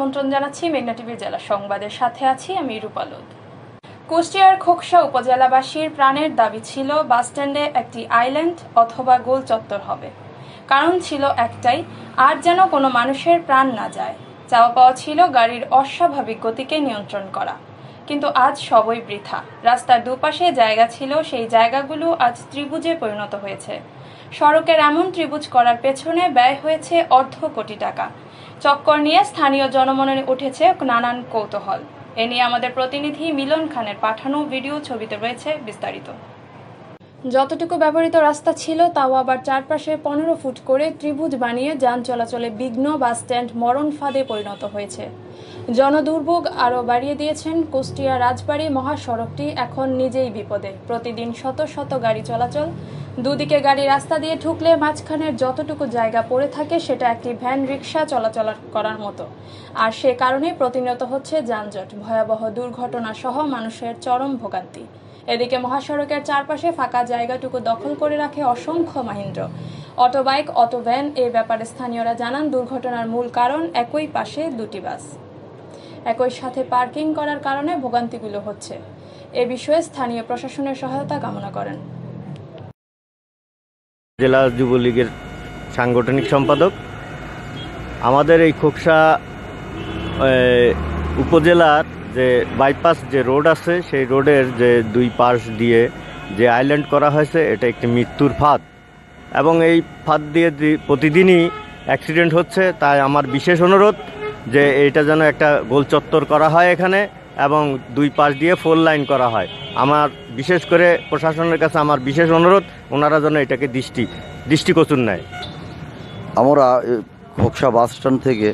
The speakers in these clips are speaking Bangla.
আমন্ত্রণ জানাচ্ছি মেঘনা টিভির জেলা সংবাদের সাথে আছি আমি রূপালুদ। কুষ্টিয়ার খোকসা উপজেলাবাসীর প্রাণের দাবি ছিল বাসস্ট্যান্ডে একটি আইল্যান্ড অথবা গোল চত্বর হবে। কারণ ছিল একটাই, আর যেন কোনো মানুষের প্রাণ না যায়। চাওয়া পাওয়া ছিল গাড়ির অস্বাভাবিক গতিকে নিয়ন্ত্রণ করা। কিন্তু আজ সবই বৃথা। রাস্তার দুপাশে জায়গা ছিল, সেই জায়গাগুলো আজ ত্রিভুজে পরিণত হয়েছে। সড়কের এমন ত্রিভুজ করার পেছনে ব্যয় হয়েছে অর্ধ কোটি টাকা। চক্কর নিয়ে স্থানীয় জনমনে উঠেছে নানান কৌতূহল। এ নিয়ে আমাদের প্রতিনিধি মিলন খানের পাঠানো ভিডিও ছবিতে রয়েছে বিস্তারিত। যতটুকু ব্যবহৃত রাস্তা ছিল তাও আবার চারপাশে 15 ফুট করে ত্রিভুজ বানিয়ে যান চলাচলে বিঘ্ন বাসস্ট্যান্ড মরণ ফাঁদে পরিণত হয়েছে। জনদুর্ভোগ আরও বাড়িয়ে দিয়েছেন কুষ্টিয়া রাজবাড়ী মহাসড়কটি এখন নিজেই বিপদে। প্রতিদিন শত শত গাড়ি চলাচল, দুদিকে গাড়ি রাস্তা দিয়ে ঢুকলে মাঝখানের যতটুকু জায়গা পড়ে থাকে সেটা একটি ভ্যান রিক্সা চলাচল করার মতো। আর সে কারণে প্রতিনিয়ত হচ্ছে যানজট, ভয়াবহ দুর্ঘটনা সহ মানুষের চরম ভোগান্তি। এদিকে মহাসড়কের চারপাশে ফাঁকা জায়গাটুকু দখল করে রাখে অসংখ্য মাহিন্দ্র, অটোবাইক, অটোভ্যান। এই ব্যাপারে স্থানীয়রা জানান, দুর্ঘটনার মূল কারণ একই পাশে দুটি বাস একই সাথে পার্কিং করার কারণে ভোগান্তিগুলো হচ্ছে। এ বিষয়ে স্থানীয় প্রশাসনের সহায়তা কামনা করেন। জেলা যুবলীগের সাংগঠনিক সম্পাদক। আমাদের এই খোকসা উপজেলার যে বাইপাস যে রোড আছে, সেই রোডের যে দুই পাশ দিয়ে যে আইল্যান্ড করা হয়েছে, এটা একটি মৃত্যুর ফাঁদ এবং এই ফাঁদ দিয়ে প্রতিদিনই অ্যাক্সিডেন্ট হচ্ছে। তাই আমার বিশেষ অনুরোধ যে এইটা যেন একটা গোল চত্বর করা হয় এখানে এবং দুই পাশ দিয়ে 4 লাইন করা হয়। আমার বিশেষ করে প্রশাসনের কাছে আমার বিশেষ অনুরোধ, ওনারা যেন এটাকে দৃষ্টিগোচর নেয়। আমরা খোকসা বাস স্ট্যান্ড থেকে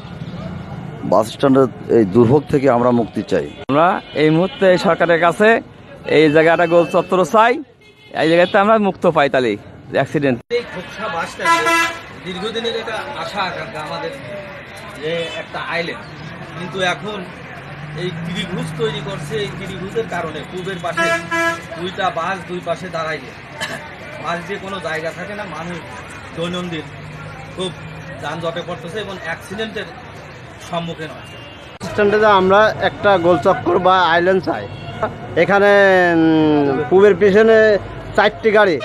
বাস স্ট্যান্ডের এই দুর্ভোগ থেকে আমরা মুক্তি চাই। আমরা এই মুহূর্তে সরকারের কাছে এই জায়গাটা গোল চত্বর চাই, এই জায়গাতে আমরা মুক্ত পাই তাহলে অ্যাক্সিডেন্ট। এই খোকসা বাস স্ট্যান্ডে দীর্ঘদিনের একটা আশা আকাঙ্ক্ষা আমাদের যে একটা আইল্যান্ড, কিন্তু এখন এই ত্রিভুজ তৈরি করছে। এই ত্রিভুজের কারণে পূবের পাশে দুইটা বাস দুই পাশে দাঁড়াই যায়, বাস দিয়ে কোনো জায়গা থাকে না। মানুষ দৈনন্দিন খুব যানজটে পড়তেছে এবং অ্যাক্সিডেন্টের সম্মুখীন হচ্ছে। স্ট্যান্ডে আমরা একটা গোলচক্কর বা আইল্যান্ড চাই। এখানে পূবের পিছনে 4টি গাড়ি,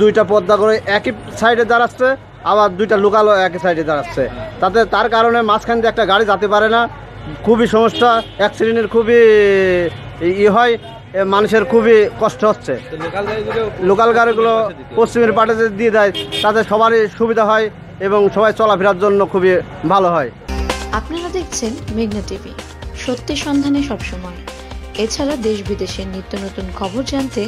দুইটা পদ্মা করে একই সাইডে দাঁড়াচ্ছে, আবার দুইটা লোকালও একই সাইডে দাঁড়াচ্ছে। তার কারণে মাঝখান দিয়ে একটা গাড়ি যেতে পারে না। খুবই সমস্যা, অ্যাক্সিডেন্টের খুবই হয়, মানুষের খুবই কষ্ট হচ্ছে। লোকাল গাড়িগুলো পশ্চিমের পাটে দিয়ে দেয়, তাতে সবারই সুবিধা হয় এবং সবাই চলাফেরার জন্য খুবই ভালো হয়। আপনারা দেখছেন মেঘনা টিভি, সত্যি সন্ধানে সবসময়। এছাড়া দেশ বিদেশের নিত্য নতুন খবর জানতে